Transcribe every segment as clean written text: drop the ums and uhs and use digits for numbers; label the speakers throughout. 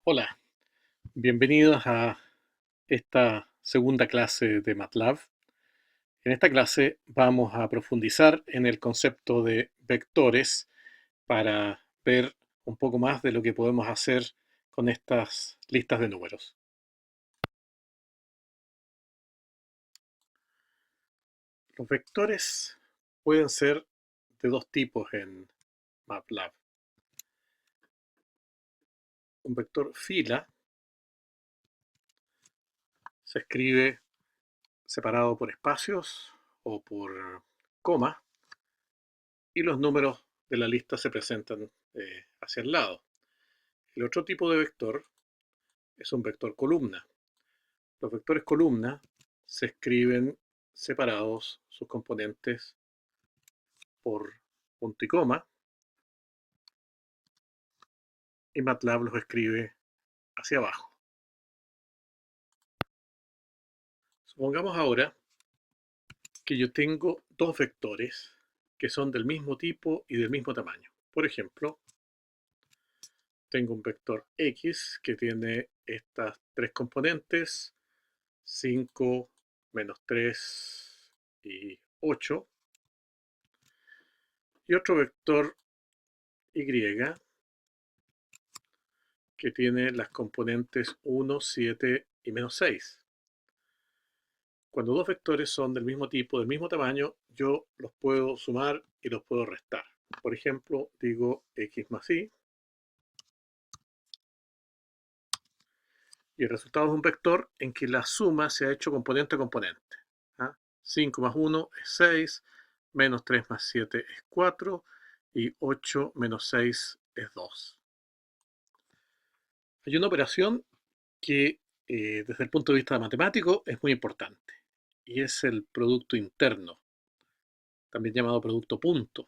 Speaker 1: Hola, bienvenidos a esta segunda clase de MATLAB. En esta clase vamos a profundizar en el concepto de vectores para ver un poco más de lo que podemos hacer con estas listas de números. Los vectores pueden ser de dos tipos en MATLAB. Un vector fila se escribe separado por espacios o por comas y los números de la lista se presentan hacia el lado. El otro tipo de vector es un vector columna. Los vectores columna se escriben separados sus componentes por punto y coma, y MATLAB los escribe hacia abajo. Supongamos ahora que yo tengo dos vectores que son del mismo tipo y del mismo tamaño. Por ejemplo, tengo un vector X que tiene estas tres componentes, 5, menos 3 y 8, y otro vector Y que tiene las componentes 1, 7 y menos 6. Cuando dos vectores son del mismo tipo, del mismo tamaño, yo los puedo sumar y los puedo restar. Por ejemplo, digo x más y, y el resultado es un vector en que la suma se ha hecho componente a componente. 5 más 1 es 6, menos 3 más 7 es 4, y 8 menos 6 es 2. Hay una operación que desde el punto de vista matemático es muy importante, y es el producto interno, también llamado producto punto,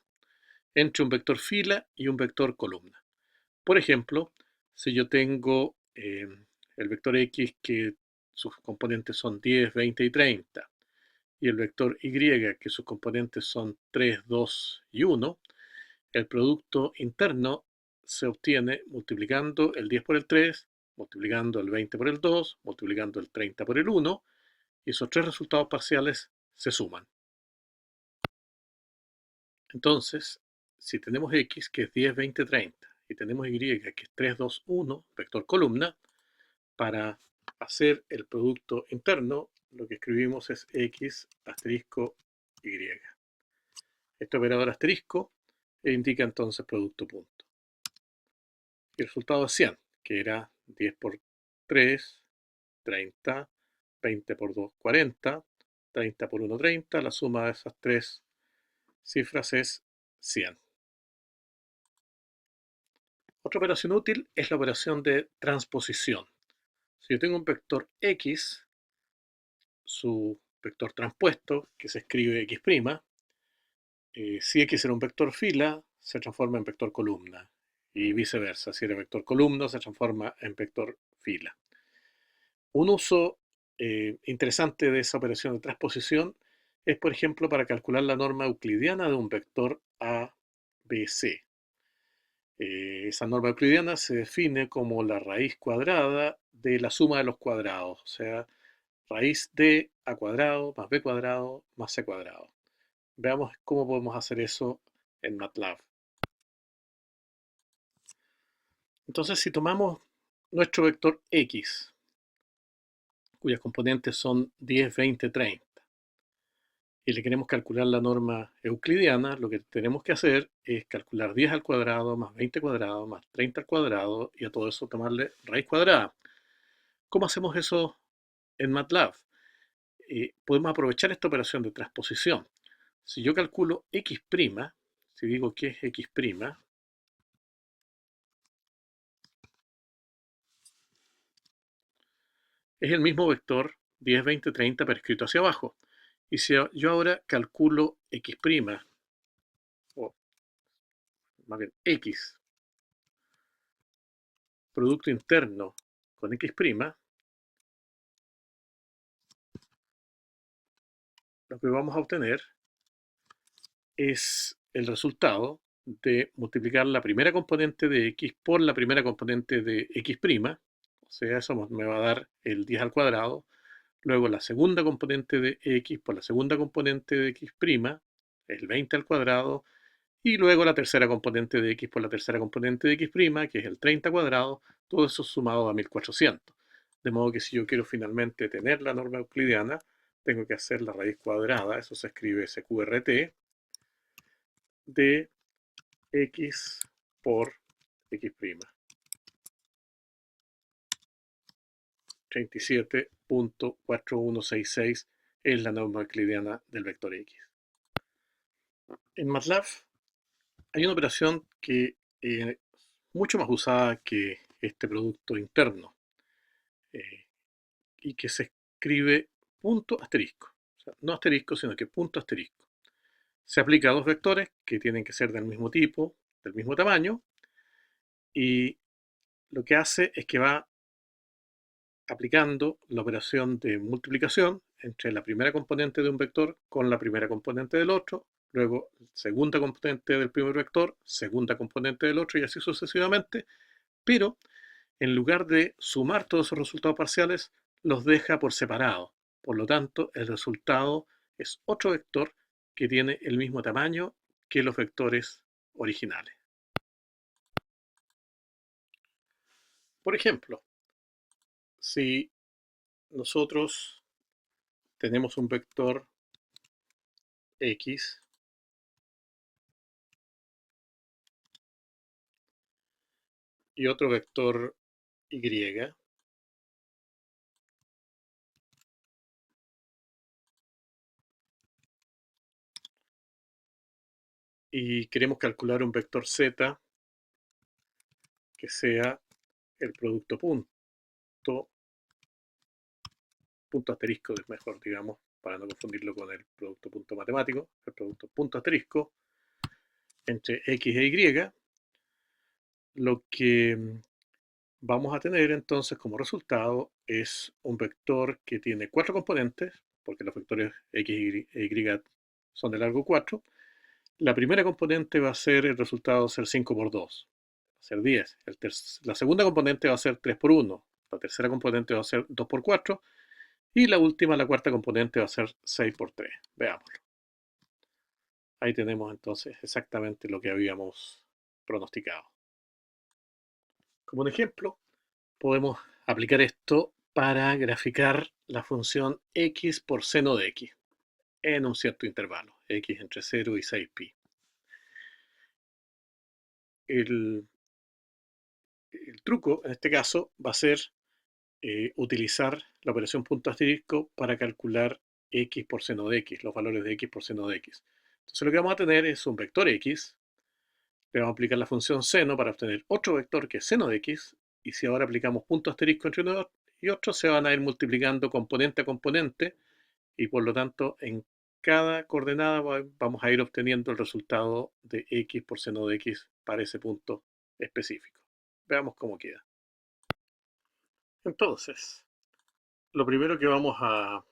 Speaker 1: entre un vector fila y un vector columna. Por ejemplo, si yo tengo el vector X que sus componentes son 10, 20 y 30, y el vector Y que sus componentes son 3, 2 y 1, el producto interno se obtiene multiplicando el 10 por el 3, multiplicando el 20 por el 2, multiplicando el 30 por el 1, y esos tres resultados parciales se suman. Entonces, si tenemos X, que es 10, 20, 30, y tenemos Y, que es 3, 2, 1, vector columna, para hacer el producto interno, lo que escribimos es X asterisco Y. Este operador asterisco indica entonces producto punto. Y el resultado es 100, que era 10 por 3, 30, 20 por 2, 40, 30 por 1, 30. La suma de esas tres cifras es 100. Otra operación útil es la operación de transposición. Si yo tengo un vector X, su vector transpuesto, que se escribe X', si X era un vector fila, se transforma en vector columna, y viceversa. Si era vector columna, se transforma en vector fila. Un uso interesante de esa operación de transposición es, por ejemplo, para calcular la norma euclidiana de un vector ABC. Esa norma euclidiana se define como la raíz cuadrada de la suma de los cuadrados, o sea, raíz de a cuadrado más b cuadrado más c cuadrado. Veamos cómo podemos hacer eso en MATLAB. Entonces, si tomamos nuestro vector X, cuyas componentes son 10, 20, 30, y le queremos calcular la norma euclidiana, lo que tenemos que hacer es calcular 10 al cuadrado más 20 cuadrado más 30 al cuadrado, y a todo eso tomarle raíz cuadrada. ¿Cómo hacemos eso en MATLAB? Podemos aprovechar esta operación de transposición. Si yo calculo X', si digo que es X', es el mismo vector 10, 20, 30, pero escrito hacia abajo. Y si yo ahora calculo X', o más bien X, producto interno con X', lo que vamos a obtener es el resultado de multiplicar la primera componente de X por la primera componente de X', O sea, eso me va a dar el 10 al cuadrado. Luego la segunda componente de x por la segunda componente de x', el 20 al cuadrado. Y luego la tercera componente de x por la tercera componente de x', que es el 30 cuadrado. Todo eso sumado a 1400. De modo que si yo quiero finalmente tener la norma euclidiana, tengo que hacer la raíz cuadrada, eso se escribe SQRT, de x por x'. 37.4166 es la norma euclidiana del vector x. En MATLAB hay una operación que es mucho más usada que este producto interno eh, y que se escribe punto asterisco. O sea, no asterisco, sino que punto asterisco. Se aplica a dos vectores que tienen que ser del mismo tipo, del mismo tamaño, y lo que hace es que va aplicando la operación de multiplicación entre la primera componente de un vector con la primera componente del otro, luego segunda componente del primer vector, segunda componente del otro y así sucesivamente, pero en lugar de sumar todos esos resultados parciales, los deja por separado. Por lo tanto, el resultado es otro vector que tiene el mismo tamaño que los vectores originales. Por ejemplo, si nosotros tenemos un vector x y otro vector y, y queremos calcular un vector z que sea el producto punto asterisco es mejor, digamos, para no confundirlo con el producto punto matemático, el producto punto asterisco entre x e y, lo que vamos a tener entonces como resultado es un vector que tiene cuatro componentes, porque los vectores x e y son de largo 4. La primera componente va a ser el resultado va a ser 5 por 2, va a ser 10. La segunda componente va a ser 3 por 1, la tercera componente va a ser 2 por 4 y la última, la cuarta componente va a ser 6 por 3. Veámoslo. Ahí tenemos entonces exactamente lo que habíamos pronosticado. Como un ejemplo, podemos aplicar esto para graficar la función x por seno de x en un cierto intervalo, x entre 0 y 6pi. El truco en este caso va a ser utilizar la operación punto asterisco para calcular x por seno de x, los valores de x por seno de x. Entonces lo que vamos a tener es un vector x, le vamos a aplicar la función seno para obtener otro vector que es seno de x, y si ahora aplicamos punto asterisco entre uno y otro, se van a ir multiplicando componente a componente, y por lo tanto en cada coordenada vamos a ir obteniendo el resultado de x por seno de x para ese punto específico. Veamos cómo queda. Entonces, lo primero que vamos a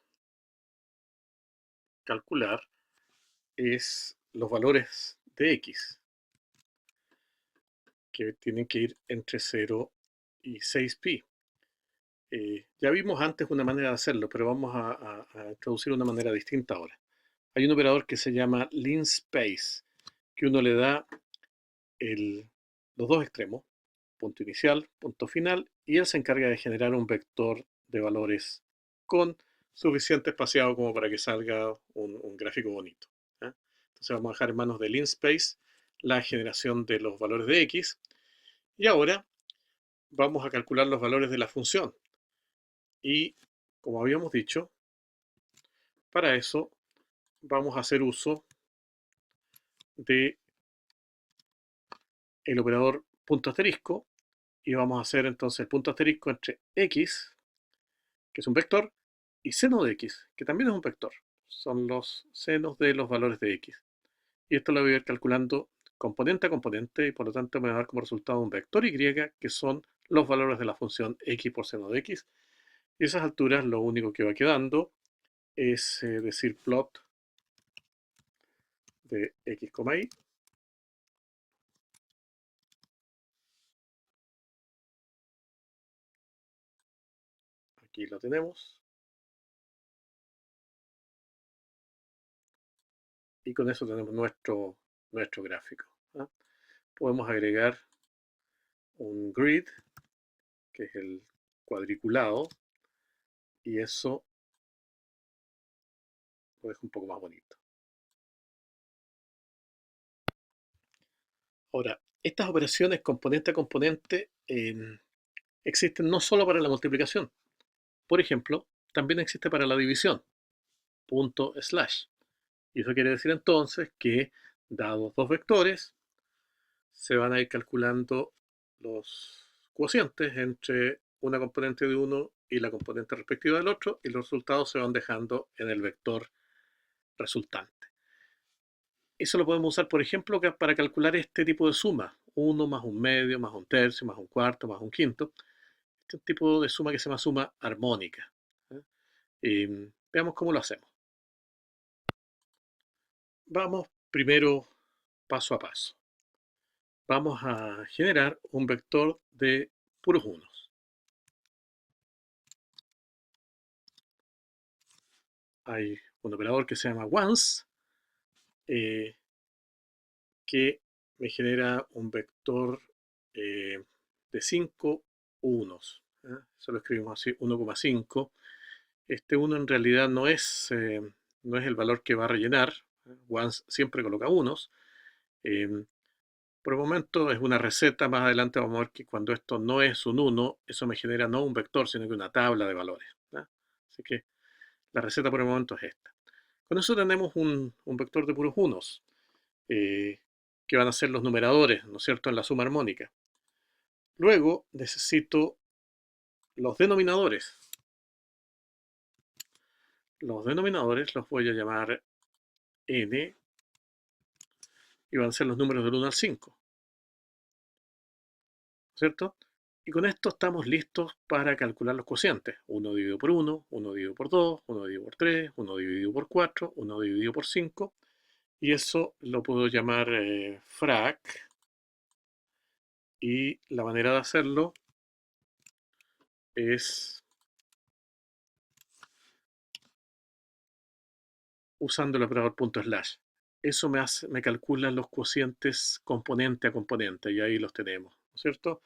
Speaker 1: calcular es los valores de x, que tienen que ir entre 0 y 6pi. Ya vimos antes una manera de hacerlo, pero vamos a introducir una manera distinta ahora. Hay un operador que se llama linspace, que uno le da los dos extremos, punto inicial, punto final, y él se encarga de generar un vector de valores con suficiente espaciado como para que salga un gráfico bonito. Entonces vamos a dejar en manos de linspace la generación de los valores de x, y ahora vamos a calcular los valores de la función. Y como habíamos dicho, para eso vamos a hacer uso de el operador punto asterisco, y vamos a hacer entonces el punto asterisco entre x, que es un vector, y seno de x, que también es un vector. Son los senos de los valores de x. Y esto lo voy a ir calculando componente a componente, y por lo tanto me va a dar como resultado un vector y, que son los valores de la función x por seno de x. Y a esas alturas lo único que va quedando es decir plot de x, y, Aquí lo tenemos. Y con eso tenemos nuestro gráfico. ¿Ah? Podemos agregar un grid, que es el cuadriculado, y eso lo deja un poco más bonito. Ahora, estas operaciones componente a componente existen no solo para la multiplicación. Por ejemplo, también existe para la división, punto slash. Y eso quiere decir entonces que, dados dos vectores, se van a ir calculando los cocientes entre una componente de uno y la componente respectiva del otro, y los resultados se van dejando en el vector resultante. Eso lo podemos usar, por ejemplo, para calcular este tipo de suma: 1 más un medio, más un tercio, más un cuarto, más un quinto. Este es un tipo de suma que se llama suma armónica. Veamos cómo lo hacemos. Vamos primero paso a paso. Vamos a generar un vector de puros unos. Hay un operador que se llama once, que me genera un vector de 5 unos. Eso lo escribimos así: 1,5. Este 1 en realidad no es el valor que va a rellenar. Once siempre coloca unos. Por el momento es una receta. Más adelante vamos a ver que cuando esto no es un 1, eso me genera no un vector, sino que una tabla de valores. Así que la receta por el momento es esta. Con eso tenemos un vector de puros unos, que van a ser los numeradores, ¿no es cierto?, en la suma armónica. Luego necesito los denominadores. Los denominadores los voy a llamar n, y van a ser los números del 1 al 5, ¿cierto? Y con esto estamos listos para calcular los cocientes: 1 dividido por 1, 1 dividido por 2, 1 dividido por 3, 1 dividido por 4, 1 dividido por 5, y eso lo puedo llamar frac, y la manera de hacerlo es usando el operador punto slash. Eso me calcula los cocientes componente a componente, y ahí los tenemos, ¿no es cierto?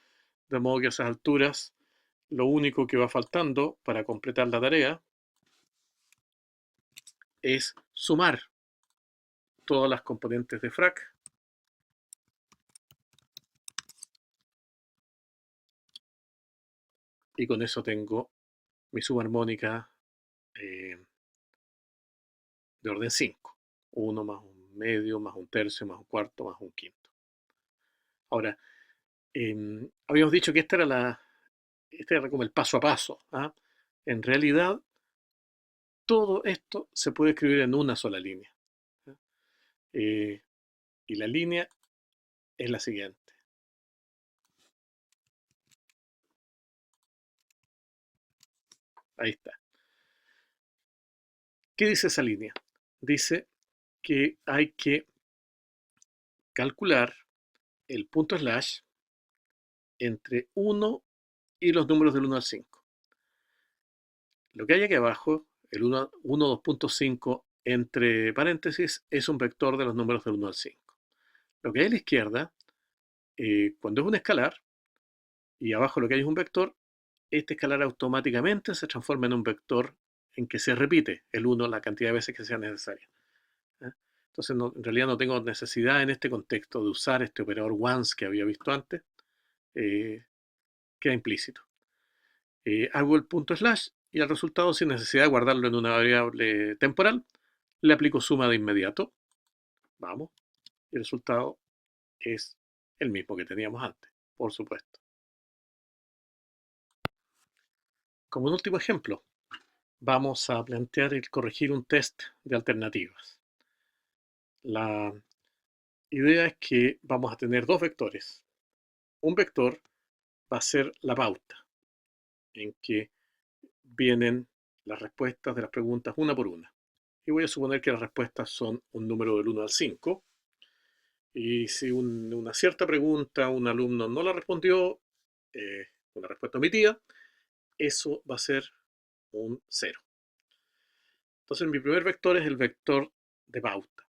Speaker 1: De modo que a esas alturas lo único que va faltando para completar la tarea es sumar todas las componentes de frac, y con eso tengo mi subarmónica de orden 5. 1 más un medio, más un tercio, más un cuarto, más un quinto. Ahora, habíamos dicho que este era como el paso a paso. En realidad, todo esto se puede escribir en una sola línea. Eh, y la línea es la siguiente. Ahí está. ¿Qué dice esa línea? Dice que hay que calcular el punto slash entre 1 y los números del 1 al 5. Lo que hay aquí abajo, el 1, 2.5 entre paréntesis, es un vector de los números del 1 al 5. Lo que hay a la izquierda, cuando es un escalar, y abajo lo que hay es un vector, este escalar automáticamente se transforma en un vector en que se repite el 1 la cantidad de veces que sea necesaria. Entonces, en realidad no tengo necesidad en este contexto de usar este operador once que había visto antes. Queda implícito. Hago el punto slash, y al resultado, sin necesidad de guardarlo en una variable temporal, le aplico suma de inmediato. Vamos. Y el resultado es el mismo que teníamos antes, por supuesto. Como un último ejemplo, vamos a plantear el corregir un test de alternativas. La idea es que vamos a tener dos vectores. Un vector va a ser la pauta, en que vienen las respuestas de las preguntas una por una. Y voy a suponer que las respuestas son un número del 1 al 5. Y si una cierta pregunta un alumno no la respondió, una respuesta omitida, eso va a ser un 0. Entonces mi primer vector es el vector de pauta.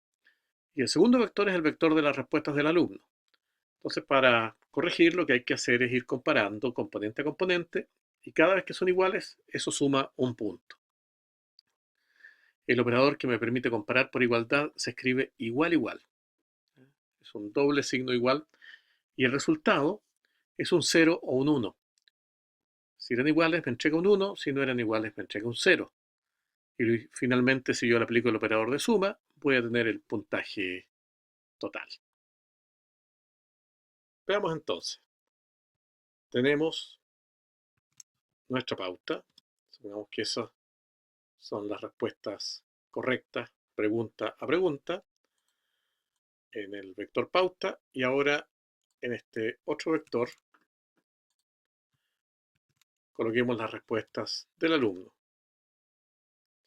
Speaker 1: Y el segundo vector es el vector de las respuestas del alumno. Entonces, para corregir, lo que hay que hacer es ir comparando componente a componente y cada vez que son iguales, eso suma un punto. El operador que me permite comparar por igualdad se escribe igual igual. Es un doble signo igual y el resultado es un 0 o un 1. Si eran iguales, me entrega un 1, si no eran iguales, me entrega un 0. Y finalmente, si yo le aplico el operador de suma, voy a tener el puntaje total. Veamos entonces. Tenemos nuestra pauta. Supongamos que esas son las respuestas correctas, pregunta a pregunta, en el vector pauta. Y ahora, en este otro vector, coloquemos las respuestas del alumno.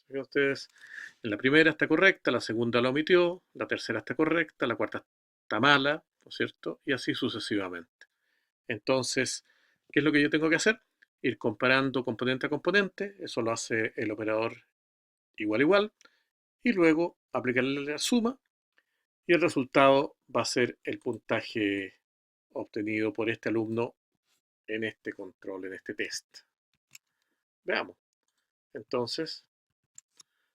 Speaker 1: Fíjense ustedes, en la primera está correcta, la segunda la omitió, la tercera está correcta, la cuarta está mala, ¿no es cierto? Y así sucesivamente. Entonces, ¿qué es lo que yo tengo que hacer? Ir comparando componente a componente, eso lo hace el operador igual igual, y luego aplicarle la suma, y el resultado va a ser el puntaje obtenido por este alumno en este control, en este test. Veamos. Entonces,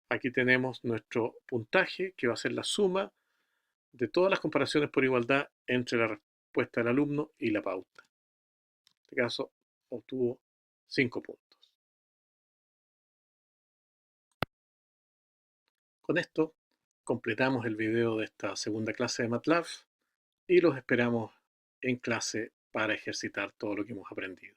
Speaker 1: aquí tenemos nuestro puntaje, que va a ser la suma de todas las comparaciones por igualdad entre la respuesta del alumno y la pauta. En este caso, obtuvo 5 puntos. Con esto, completamos el video de esta segunda clase de MATLAB y los esperamos en clase para ejercitar todo lo que hemos aprendido.